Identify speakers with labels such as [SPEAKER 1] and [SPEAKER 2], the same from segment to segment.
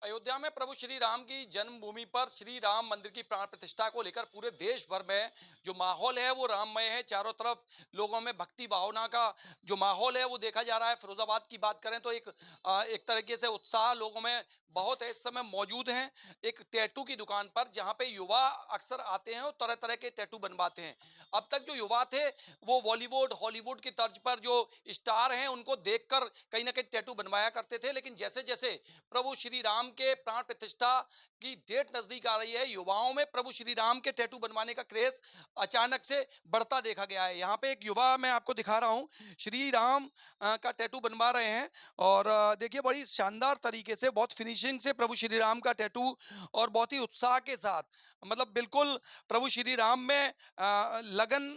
[SPEAKER 1] अयोध्या में प्रभु श्री राम की जन्मभूमि पर श्री राम मंदिर की प्राण प्रतिष्ठा को लेकर पूरे देश भर में जो माहौल है वो राममय है। चारों तरफ लोगों में भक्ति भावना का जो माहौल है वो देखा जा रहा है। फिरोजाबाद की बात करें तो एक तरीके से उत्साह लोगों में बहुत है, इस समय मौजूद हैं एक टैटू की दुकान पर, जहां पे युवा अक्सर आते हैं और तरह तरह के टैटू बनवाते हैं। अब तक जो युवा थे वो बॉलीवुड हॉलीवुड की तर्ज पर जो स्टार हैं उनको देखकर कहीं ना कहीं टैटू बनवाया करते थे, लेकिन जैसे जैसे प्रभु श्री राम के प्राण प्रतिष्ठा की डेट नजदीक आ रही है, युवाओं में प्रभु श्री राम के टैटू बनवाने का क्रेज अचानक से बढ़ता देखा गया है। यहाँ पे एक युवा मैं आपको दिखा रहा हूँ, श्री राम का टैटू बनवा रहे हैं। और देखिए बड़ी शानदार तरीके से, बहुत फिनिशिंग से प्रभु श्री राम का टैटू, और बहुत ही उत्साह के साथ, मतलब बिल्कुल प्रभु श्री राम में लगन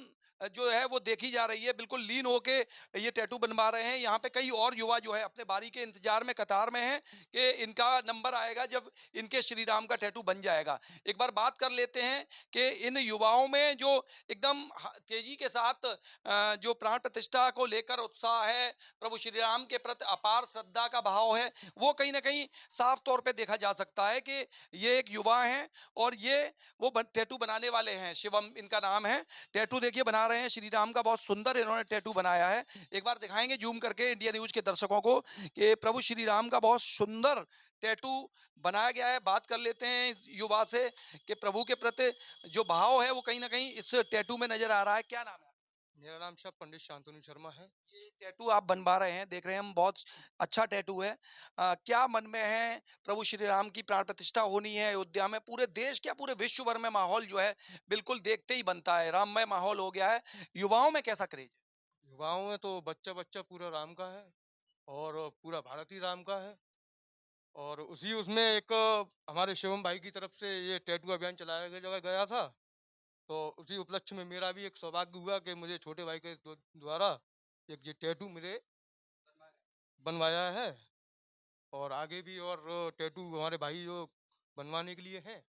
[SPEAKER 1] जो है वो देखी जा रही है। बिल्कुल लीन होके ये टैटू बनवा रहे हैं। यहाँ पे कई और युवा जो है अपने बारी के इंतजार में कतार में हैं कि इनका नंबर आएगा जब इनके श्री राम का टैटू बन जाएगा। एक बार बात कर लेते हैं कि इन युवाओं में जो एकदम तेजी के साथ जो प्राण प्रतिष्ठा को लेकर उत्साह है, प्रभु श्री राम के प्रति अपार श्रद्धा का भाव है, वो कहीं ना कहीं साफ तौर पे देखा जा सकता है कि ये एक युवा हैं और ये वो टैटू बनाने वाले हैं। शिवम इनका नाम है। टैटू देखिए बना रहे हैं श्री राम का, बहुत सुंदर इन्होंने टैटू बनाया है। एक बार दिखाएंगे जूम करके इंडिया न्यूज के दर्शकों को कि प्रभु श्री राम का बहुत सुंदर टैटू बनाया गया है। बात कर लेते हैं इस युवा से कि प्रभु के प्रति जो भाव है वो कहीं ना कहीं इस टैटू में नजर आ रहा है। क्या नाम है?
[SPEAKER 2] मेरा नाम शायद पंडित शांतनु शर्मा है।
[SPEAKER 1] ये टैटू आप बनवा रहे हैं, देख रहे हैं हम, बहुत अच्छा टैटू है। क्या मन में है? प्रभु श्री राम की प्राण प्रतिष्ठा होनी है अयोध्या में, पूरे देश क्या पूरे विश्व भर में माहौल जो है बिल्कुल देखते ही बनता है, राममय माहौल हो गया है। युवाओं में कैसा क्रेज है?
[SPEAKER 2] युवाओं में तो बच्चा बच्चा पूरा राम का है और पूरा भारत ही राम का है। और उसी उसमें एक हमारे शिवम भाई की तरफ से ये टैटू अभियान चलाया गया था। तो उसी उपलक्ष्य में मेरा भी एक सौभाग्य हुआ कि मुझे छोटे भाई के द्वारा एक ये टैटू मुझे बनवाया है। और आगे भी और टैटू हमारे भाई जो बनवाने के लिए हैं।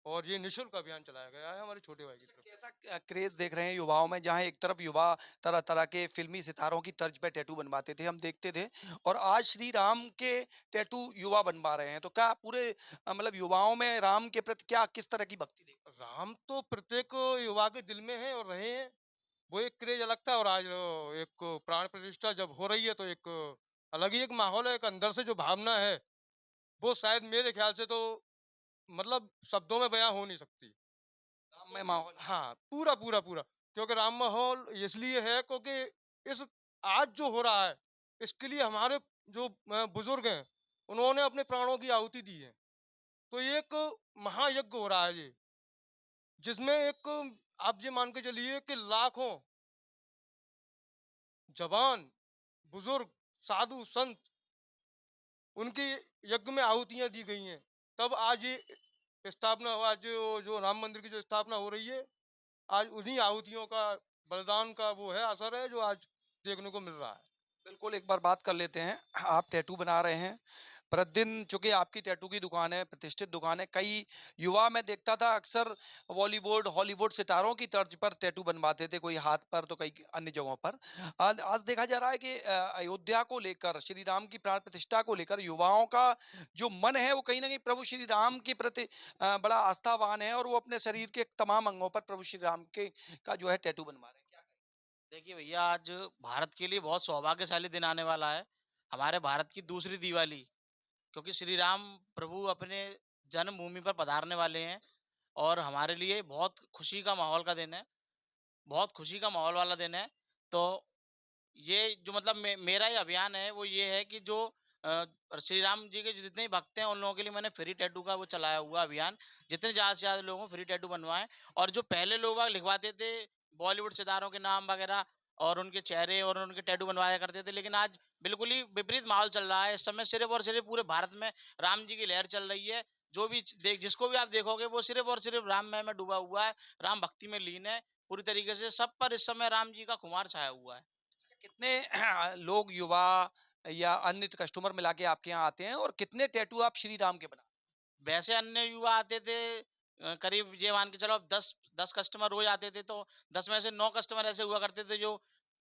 [SPEAKER 2] और ये निःशुल्क अभियान चलाया गया है हमारे छोटे भाई की तरफ से।
[SPEAKER 1] कैसा क्रेज देख रहे हैं युवाओं में, जहां एक तरफ युवा तरह तरह के फिल्मी सितारों की तर्ज पे टैटू बनवाते थे, हम देखते थे, और आज श्री राम के टैटू युवा बनवा रहे हैं, तो क्या पूरे मतलब युवाओं में राम के प्रति क्या किस तरह की भक्ति देख?
[SPEAKER 2] राम तो प्रत्येक युवा के दिल में है और रहे हैं। वो एक क्रेज अलग था और आज एक प्राण प्रतिष्ठा जब हो रही है तो एक अलग ही एक माहौल है, एक अंदर से जो भावना है वो शायद मेरे ख्याल से तो मतलब शब्दों में बयां हो नहीं सकती।
[SPEAKER 1] राममय माहौल है।
[SPEAKER 2] हाँ, पूरा पूरा पूरा। क्योंकि राम माहौल इसलिए है क्योंकि इस आज जो हो रहा है इसके लिए हमारे जो बुजुर्ग हैं उन्होंने अपने प्राणों की आहुति दी है। तो ये एक महायज्ञ हो रहा है ये, जिसमें एक आप ये मान के चलिए कि लाखों जवान, बुजुर्ग, साधु, संत उनकी यज्ञ में आहुतियाँ दी गई हैं। तब आज ये स्थापना हुआ, जो राम मंदिर की जो स्थापना हो रही है, आज उन्हीं आहुतियों का बलिदान का वो है असर है जो आज देखने को मिल रहा है।
[SPEAKER 1] बिल्कुल, एक बार बात कर लेते हैं। आप टैटू बना रहे हैं, प्रतिदिन चूँकि आपकी टैटू की दुकान है, प्रतिष्ठित दुकान है, कई युवा मैं देखता था अक्सर बॉलीवुड, हॉलीवुड सितारों की तर्ज पर टैटू बनवाते थे, कोई हाथ पर तो कई अन्य जगहों पर। आज आज देखा जा रहा है कि अयोध्या को लेकर, श्री राम की प्राण प्रतिष्ठा को लेकर युवाओं का जो मन है वो कहीं न कहीं प्रभु श्री राम के प्रति बड़ा आस्थावान है, और वो अपने शरीर के तमाम अंगों पर प्रभु श्री राम के का जो है टैटू बनवा रहे हैं। क्या कहें?
[SPEAKER 3] देखिए भैया, आज भारत के लिए बहुत सौभाग्यशाली दिन आने वाला है। हमारे भारत की दूसरी दिवाली, क्योंकि श्री राम प्रभु अपने जन्मभूमि पर पधारने वाले हैं और हमारे लिए बहुत खुशी का माहौल का दिन है। बहुत खुशी का माहौल वाला दिन है। तो ये जो मतलब मेरा ये अभियान है वो ये है कि जो श्री राम जी के जो जितने भी भक्त हैं उन लोगों के लिए मैंने फ्री टैटू का वो चलाया हुआ अभियान। जितने ज़्यादा से ज़्यादा लोगों को फ्री टैटू बनवाएं। और जो पहले लोग बाग लिखवाते थे बॉलीवुड सितारों के नाम वगैरह और उनके चेहरे और उनके टैटू बनवाया करते थे, लेकिन आज बिल्कुल ही विपरीत माहौल चल रहा है। इस समय सिर्फ और सिर्फ पूरे भारत में राम जी की लहर चल रही है। जो भी देख जिसको भी आप देखोगे वो सिर्फ और सिर्फ राममय में डूबा हुआ है, राम भक्ति में लीन है पूरी तरीके से। सब पर इस समय राम जी का खुमार छाया हुआ है।
[SPEAKER 1] कितने लोग, युवा या अन्य कस्टमर मिला के आपके यहाँ आते हैं, और कितने टैटू आप श्री राम के बना?
[SPEAKER 3] वैसे अन्य युवा आते थे, करीब ये मान के चलो अब 10 कस्टमर रोज आते थे, तो 10 में से 9 कस्टमर ऐसे हुआ करते थे जो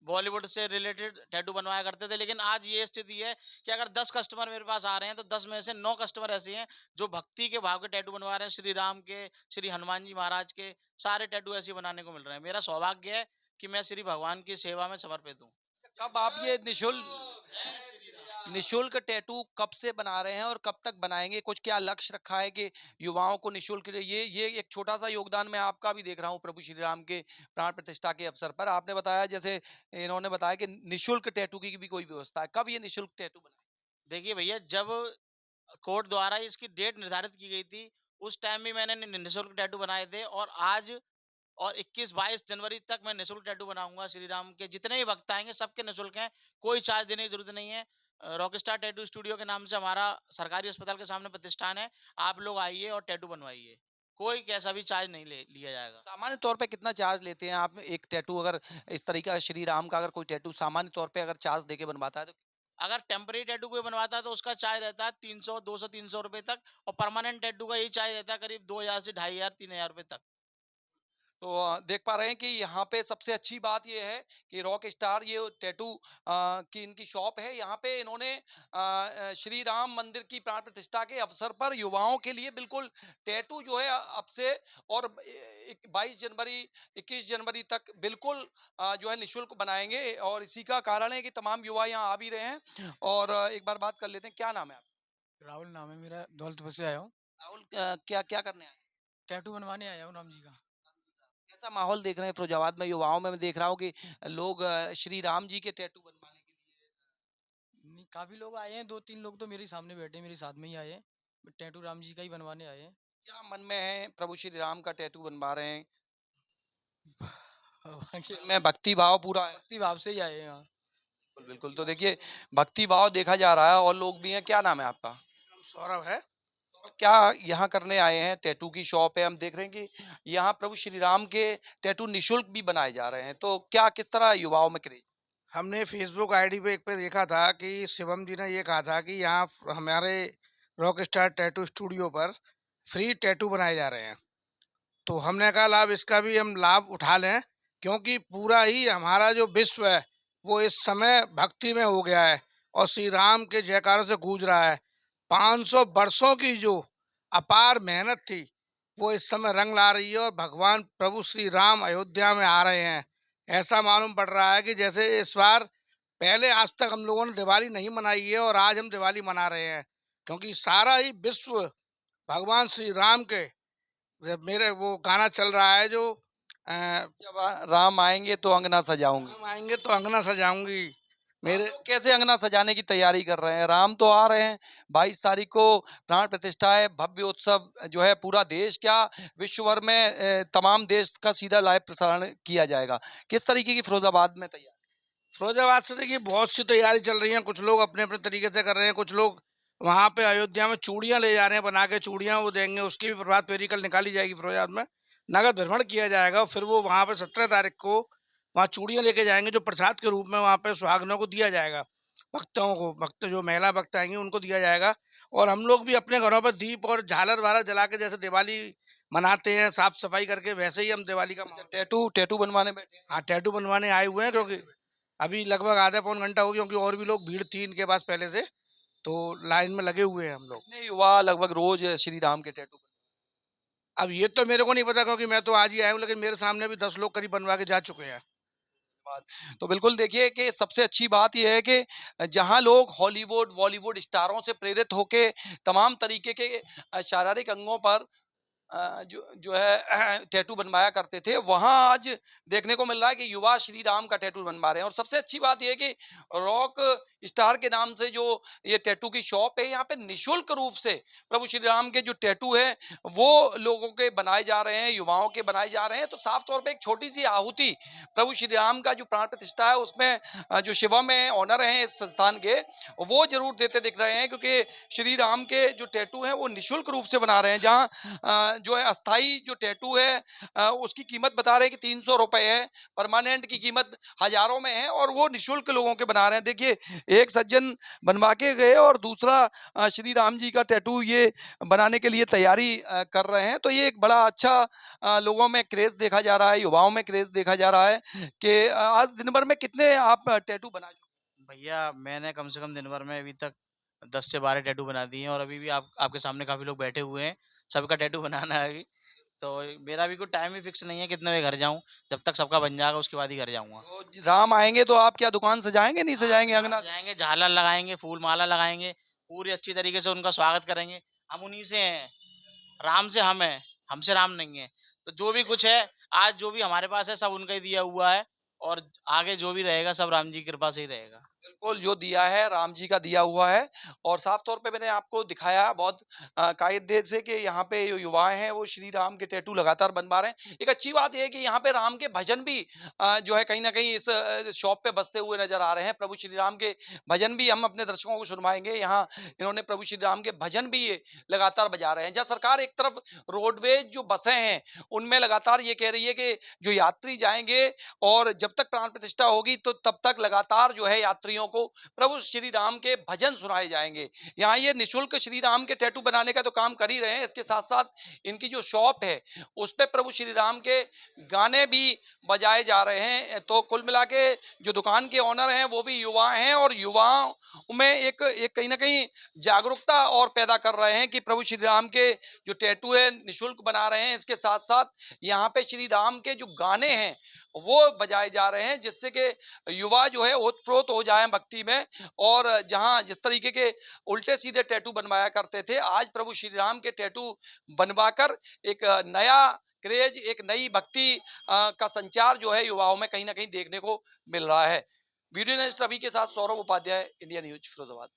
[SPEAKER 3] बॉलीवुड से रिलेटेड टैटू बनवाया करते थे, लेकिन आज ये स्थिति है कि अगर 10 कस्टमर मेरे पास आ रहे हैं तो 10 में से 9 कस्टमर ऐसे हैं जो भक्ति के भाव के टैटू बनवा रहे हैं। श्री राम के, श्री हनुमान जी महाराज के सारे टैटू ऐसे ही बनाने को मिल रहे हैं। मेरा सौभाग्य है कि मैं श्री भगवान की सेवा में समर्पित हूँ।
[SPEAKER 1] कब आप ये निशुल्क टैटू कब से बना रहे हैं और कब तक बनाएंगे? कुछ क्या लक्ष्य रखा है कि युवाओं को निशुल्क, ये एक छोटा सा योगदान मैं आपका भी देख रहा हूँ प्रभु श्री राम के प्राण प्रतिष्ठा के अवसर पर। आपने बताया, जैसे इन्होंने बताया कि निशुल्क टैटू की भी कोई व्यवस्था है। कब ये निशुल्क टैटू बनाए?
[SPEAKER 3] देखिए भैया, जब कोर्ट द्वारा इसकी डेट निर्धारित की गई थी, उस टाइम भी मैंने निःशुल्क टैटू बनाए थे, और आज और 21-22 जनवरी तक मैं निःशुल्क टैटू बनाऊंगा। श्री राम के जितने भी भक्त आएंगे सबके निःशुल्क हैं, कोई चार्ज देने की जरूरत नहीं है। रॉकस्टार टैटू स्टूडियो के नाम से हमारा सरकारी अस्पताल के सामने प्रतिष्ठान है। आप लोग आइए और टैटू बनवाइए, कोई कैसा भी चार्ज नहीं लिया जाएगा।
[SPEAKER 1] सामान्य तौर पे कितना चार्ज लेते हैं आप एक टैटू, अगर इस तरीके का श्री राम का अगर कोई टैटू सामान्य तौर पे अगर चार्ज देके बनवाता है तो?
[SPEAKER 3] अगर टेम्परेरी टैटू कोई बनवाता है तो उसका चार्ज रहता है 300, 200, 300 रुपए तक, और परमानेंट टैटू का यही चार्ज रहता है करीब 2000 से 2500, 3000 रुपए तक।
[SPEAKER 1] तो देख पा रहे हैं कि यहाँ पे सबसे अच्छी बात ये है कि रॉक स्टार ये टैटू की इनकी शॉप है। यहाँ पे इन्होंने श्री राम मंदिर की प्राण प्रतिष्ठा के अवसर पर युवाओं के लिए बिल्कुल टैटू जो है अब से और 22 जनवरी 21 जनवरी तक बिल्कुल जो है निशुल्क बनाएंगे, और इसी का कारण है कि तमाम युवा यहाँ आ भी रहे हैं। और एक बार बात कर लेते हैं, क्या नाम है आपका?
[SPEAKER 4] राहुल नाम है मेरा, दौलतपुर से आया हूँ।
[SPEAKER 1] राहुल, क्या क्या करने आए हैं?
[SPEAKER 4] टैटू बनवाने आया हूँ राम जी का।
[SPEAKER 1] कैसा माहौल देख रहे हैं फिरोजाबाद में युवाओं में? मैं देख रहा हूँ कि लोग श्री राम जी के टैटू बनवाने के लिए।
[SPEAKER 4] नहीं, काफी लोग आए हैं, 2-3 लोग तो मेरे सामने बैठे हैं, मेरे साथ में ही आए हैं। टैटू राम जी का ही बनवाने आए हैं।
[SPEAKER 1] क्या मन में है? प्रभु श्री राम का टैटू बनवा रहे हैं,
[SPEAKER 4] बाकी
[SPEAKER 1] मन में भक्ति भाव पूरा है?
[SPEAKER 4] भक्ति भाव से ही आए हैं यहाँ।
[SPEAKER 1] बिल्कुल बिल्कुल। तो देखिए, भक्ति भाव देखा जा रहा है और लोग भी हैं। क्या नाम है आपका?
[SPEAKER 5] सौरभ है।
[SPEAKER 1] और क्या यहाँ करने आए हैं? टैटू की शॉप है, हम देख रहे हैं कि यहाँ प्रभु श्री राम के टैटू निशुल्क भी बनाए जा रहे हैं। तो क्या किस तरह युवाओं में क्रेज?
[SPEAKER 5] हमने फेसबुक आईडी पे एक पे देखा था कि शिवम जी ने ये कहा था कि यहाँ हमारे रॉक स्टार टैटू स्टूडियो पर फ्री टैटू बनाए जा रहे हैं। तो हमने कहा लाभ इसका भी हम लाभ उठा लें, क्योंकि पूरा ही हमारा जो विश्व है वो इस समय भक्ति में हो गया है और श्री राम के जयकारों से गूंज रहा है। 500 वर्षों की जो अपार मेहनत थी वो इस समय रंग ला रही है और भगवान प्रभु श्री राम अयोध्या में आ रहे हैं। ऐसा मालूम पड़ रहा है कि जैसे इस बार पहले आज तक हम लोगों ने दिवाली नहीं मनाई है और आज हम दिवाली मना रहे हैं, क्योंकि सारा ही विश्व भगवान श्री राम के, जब मेरे वो गाना चल रहा है जो
[SPEAKER 1] जब राम आएंगे तो अंगना सजाऊंगी।
[SPEAKER 5] राम आएंगे तो अंगना सजाऊंगी। मेरे
[SPEAKER 1] आप लोग कैसे अंगना सजाने की तैयारी कर रहे हैं? राम तो आ रहे हैं, 22 तारीख को प्राण प्रतिष्ठा है, भव्य उत्सव जो है पूरा देश क्या विश्व भर में तमाम देश का सीधा लाइव प्रसारण किया जाएगा। किस तरीके की फिरोजाबाद में तैयारी?
[SPEAKER 5] फिरोजाबाद से देखिए बहुत सी तैयारी चल रही है। कुछ लोग अपने अपने तरीके से कर रहे हैं, कुछ लोग वहाँ पे अयोध्या में चूड़ियाँ ले जा रहे हैं, बना के चूड़ियाँ वो देंगे। उसकी भी प्रभात फेरी कल निकाली जाएगी फिरोजाबाद में, नगर भ्रमण किया जाएगा और फिर वो वहाँ पे 17 तारीख को वहाँ चूड़ियाँ लेके जाएंगे जो प्रसाद के रूप में वहाँ पे सुहागनों को दिया जाएगा। भक्तों को, भक्त जो महिला भक्त आएंगी उनको दिया जाएगा। और हम लोग भी अपने घरों पर दीप और झालर वालर जला के जैसे दिवाली मनाते हैं साफ सफाई करके, वैसे ही हम दिवाली का
[SPEAKER 1] टैटू टैटू बनवाने बैठे हैं?
[SPEAKER 5] हाँ टैटू बनवाने आए हुए हैं, क्योंकि अभी लगभग आधा पौन घंटा हो गया, क्योंकि और भी लोग भीड़ थी इनके पास पहले से, तो लाइन में लगे हुए हैं हम लोग।
[SPEAKER 1] कितने युवा लगभग रोज श्री राम के टैटू?
[SPEAKER 5] अब ये तो मेरे को नहीं पता, क्योंकि मैं तो आज ही आया हूँ, लेकिन मेरे सामने भी 10 लोग करीब बनवा के जा चुके हैं।
[SPEAKER 1] तो बिल्कुल देखिए कि सबसे अच्छी बात यह है कि जहां लोग हॉलीवुड बॉलीवुड स्टारों से प्रेरित होके तमाम तरीके के शारीरिक अंगों पर जो जो है टैटू बनवाया करते थे, वहां आज देखने को मिल रहा है कि युवा श्री राम का टैटू बनवा रहे हैं। और सबसे अच्छी बात यह है कि रॉक स्टार के नाम से जो ये टैटू की शॉप है, यहाँ पे निशुल्क रूप से प्रभु श्री राम के जो टैटू है वो लोगों के बनाए जा रहे हैं, युवाओं के बनाए जा रहे हैं। तो साफ तौर पे एक छोटी सी आहुति प्रभु श्री राम का जो प्राण प्रतिष्ठा है उसमें जो शिवम है, ऑनर हैं इस संस्थान के, वो जरूर देते दिख रहे हैं, क्योंकि श्री राम के जो टैटू हैं वो निशुल्क रूप से बना रहे हैं। जहाँ जो है अस्थाई जो टैटू है उसकी कीमत बता रहे हैं कि 300 रुपए है, परमानेंट की कीमत हजारों में है और वो निःशुल्क लोगों के बना रहे हैं। देखिए, एक सज्जन बनवा के गए और दूसरा श्री राम जी का टैटू ये बनाने के लिए तैयारी कर रहे हैं। तो ये एक बड़ा अच्छा लोगों में क्रेज देखा जा रहा है, युवाओं में क्रेज देखा जा रहा है कि आज दिन भर में कितने आप टैटू बना चुके
[SPEAKER 3] भैया मैंने कम से कम दिन भर में अभी तक 10 से 12 टैटू बना दिए हैं और अभी भी आपके सामने काफी लोग बैठे हुए हैं, सबका टैटू बनाना है अभी। तो मेरा भी कोई टाइम ही फिक्स नहीं है कितने बजे घर जाऊं, जब तक सबका बन जाएगा उसके बाद ही घर जाऊंगा।
[SPEAKER 1] हो? तो राम आएंगे तो आप क्या दुकान सजाएंगे, नहीं सजाएंगे अंगना?
[SPEAKER 3] जाएंगे, झालर लगाएंगे, फूल माला लगाएंगे, पूरी अच्छी तरीके से उनका स्वागत करेंगे। हम उन्हीं से हैं, राम से हम हैं, हमसे राम नहीं है। तो जो भी कुछ है, आज जो भी हमारे पास है सब उनका ही दिया हुआ है और आगे जो भी रहेगा सब राम जी की कृपा से ही रहेगा।
[SPEAKER 1] बिल्कुल, जो दिया है राम जी का दिया हुआ है और साफ तौर पे मैंने आपको दिखाया बहुत कायदे से कि यहाँ पे जो युवा हैं वो श्री राम के टैटू लगातार बनवा रहे हैं। एक अच्छी बात ये है कि यहाँ पे राम के भजन भी जो है कहीं ना कहीं इस शॉप पे बजते हुए नजर आ रहे हैं। प्रभु श्री राम के भजन भी हम अपने दर्शकों को सुनवाएंगे। यहाँ इन्होंने प्रभु श्री राम के भजन भी ये लगातार बजा रहे हैं। जहाँ सरकार एक तरफ रोडवेज जो बसें हैं उनमें लगातार ये कह रही है कि जो यात्री जाएंगे और जब तक प्राण प्रतिष्ठा होगी तो तब तक लगातार जो है यात्रियों को प्रभु श्री राम के भजन सुनाए जाएंगे। यहाँ ये निःशुल्क श्री राम के टैटू बनाने का तो काम कर ही रहे हैं, इसके साथ साथ इनकी जो शॉप है उस पे प्रभु श्री राम के गाने भी बजाए जा रहे हैं। तो कुल मिला के जो दुकान के ओनर हैं वो भी युवा हैं और युवाओं में एक कहीं ना कहीं जागरूकता और पैदा कर रहे हैं कि प्रभु श्री राम के जो टैटू है निःशुल्क बना रहे हैं। इसके साथ साथ यहाँ पे श्री राम के जो गाने हैं वो बजाए जा रहे हैं जिससे कि युवा जो है ओतप्रोत हो जाए भक्ति में। और जहां जिस तरीके के उल्टे सीधे टैटू बनवाया करते थे, आज प्रभु श्री राम के टैटू बनवाकर एक नया क्रेज, एक नई भक्ति का संचार जो है युवाओं में कहीं ना कहीं देखने को मिल रहा है। वीडियो जर्नलिस्ट रवि के साथ सौरभ उपाध्याय, इंडिया न्यूज, फिरोजाबाद।